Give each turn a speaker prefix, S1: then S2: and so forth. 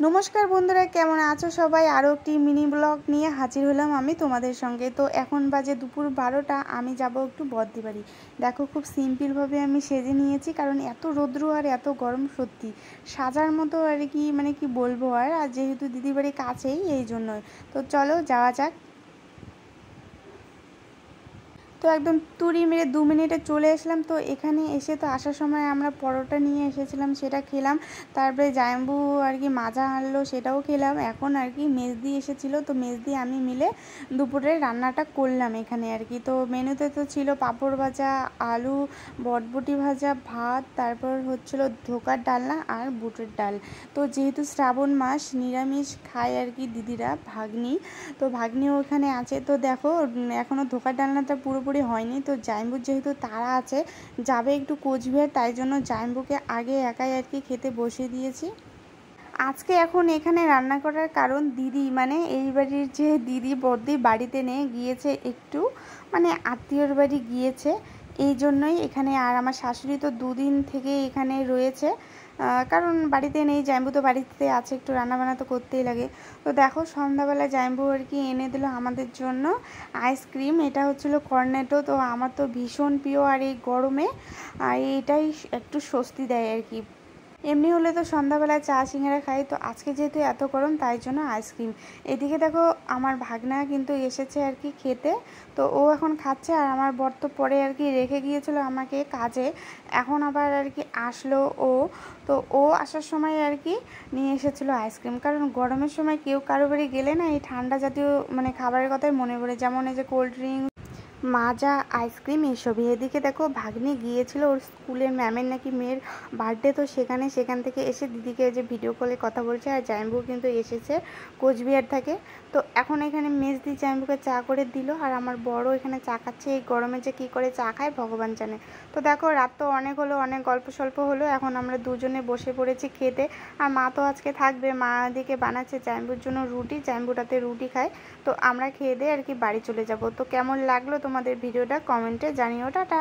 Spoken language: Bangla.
S1: নমস্কার বন্ধুরা, কেমন আছো সবাই? আরও একটি মিনি ব্লগ নিয়ে হাজির হলাম আমি তোমাদের সঙ্গে। তো এখন বাজে দুপুর 12টা, আমি যাব একটু বদ্দি বাড়ি। দেখো, খুব সিম্পলভাবে আমি সেজে নিয়েছি, কারণ এত রৌদ্র আর এত গরম, সত্যি সাজার মতো আর কি, মানে কি বলবো। আর যেহেতু দিদি বাড়ি কাছেই, এই জন্যই। তো চলো যাওয়া যাক। তো একদম তুড়ি মেরে 2 মিনিটে চলে আসলাম। তো এখানে এসে তো আসার সময় আমরা পরোটা নিয়ে এসেছিলাম, সেটা খেলাম। তারপরে জাম্বু আর কি মাজা আনলো, সেটাও খেলাম। এখন আর কি মেজদি এসেছিলো, তো মেজদি আমি মিলে দুপুরে রান্নাটা করলাম এখানে আর কি। তো মেনুতে তো ছিল পাঁপড় ভাজা, আলু বটবটি ভাজা, ভাত, তারপর হচ্ছিলো ধোকার ডালনা আর বুটের ডাল। তো যেহেতু শ্রাবণ মাস, নিরামিষ খায় আর কি দিদিরা, ভাগ্নি। তো ভাগ্নিও ওখানে আছে। তো দেখো, এখনও ধোকার ডালনাটা পুরোপুরি হয়নি। তো জাম্বুর যেহেতু তাড়া আছে, যাবে একটু কোচবিহার, তাই জন্য জাম্বুকে আগে একাই আর কি খেতে বসিয়ে দিয়েছি। আজকে এখন এখানে রান্না করার কারণ, দিদি মানে এই বাড়ির যে দিদি বদ্দি বাড়িতে নেই, গিয়েছে একটু মানে আত্মীয়র বাড়ি গিয়েছে, এই জন্যই এখানে। আর আমার শাশুড়ি তো 2 দিন থেকে এখানে রয়েছে, কারণ বাড়িতে নেই। জাম্বু তো বাড়িতে আছে, একটু রান্নাবান্না তো করতেই লাগে। তো দেখো, সন্ধ্যাবেলা জাম্বু আর কি এনে দিল আমাদের জন্য আইসক্রিম। এটা হচ্ছিলো কর্নেটো। তো আমার তো ভীষণ প্রিয়, আর এই গরমে এটাই একটু স্বস্তি দেয় আর কি। এমনি হলে তো সন্ধ্যাবেলায় চা সিঙ্গারা খাই, তো আজকে যেহেতু এত গরম, তাই জন্য আইসক্রিম। এদিকে দেখো, আমার ভাগনা কিন্তু এসেছে আর কি খেতে। তো ও এখন খাচ্ছে, আর আমার বর তো পরে আর কি রেখে গিয়েছিল আমাকে কাজে, এখন আবার আর কি আসলো ও। তো ও আসার সময় আর কি নিয়ে এসেছিলো আইসক্রিম, কারণ গরমের সময় কেউ কারো বাড়ি গেলে না, এই ঠান্ডা জাতীয় মানে খাবারের কথাই মনে পড়ে, যেমন এই যে কোল্ড ড্রিঙ্ক, মাজা, আইসক্রিম, এসবই। এদিকে দেখো, ভাগ্নি গিয়েছিল ওর স্কুলের ম্যামের নাকি মেয়ের বার্থডে, তো সেখান থেকে এসে দিদিকে যে ভিডিও কলে কথা বলছে। আর জাম্বু কিন্তু এসেছে কোচবিহার থেকে। তো এখন এখানে মেজদি জাম্বুকে চা করে দিল, আর আমার বড় এখানে চা খাচ্ছে। এই গরমে যে কী করে চা খায় ভগবান জানে। তো দেখো, রাত তো অনেক হলো, অনেক গল্প স্বল্প হলো, এখন আমরা দুজনে বসে পড়েছি খেতে। আর মা তো আজকে থাকবে, মা দিকে বানাচ্ছে জাম্বুর জন্য রুটি, জাম্বুটাতে রুটি খায়। তো আমরা খেয়ে দিয়ে আর কি বাড়ি চলে যাব। তো কেমন লাগলো তোমাদের ভিডিওটা কমেন্টে জানিও। টাটা।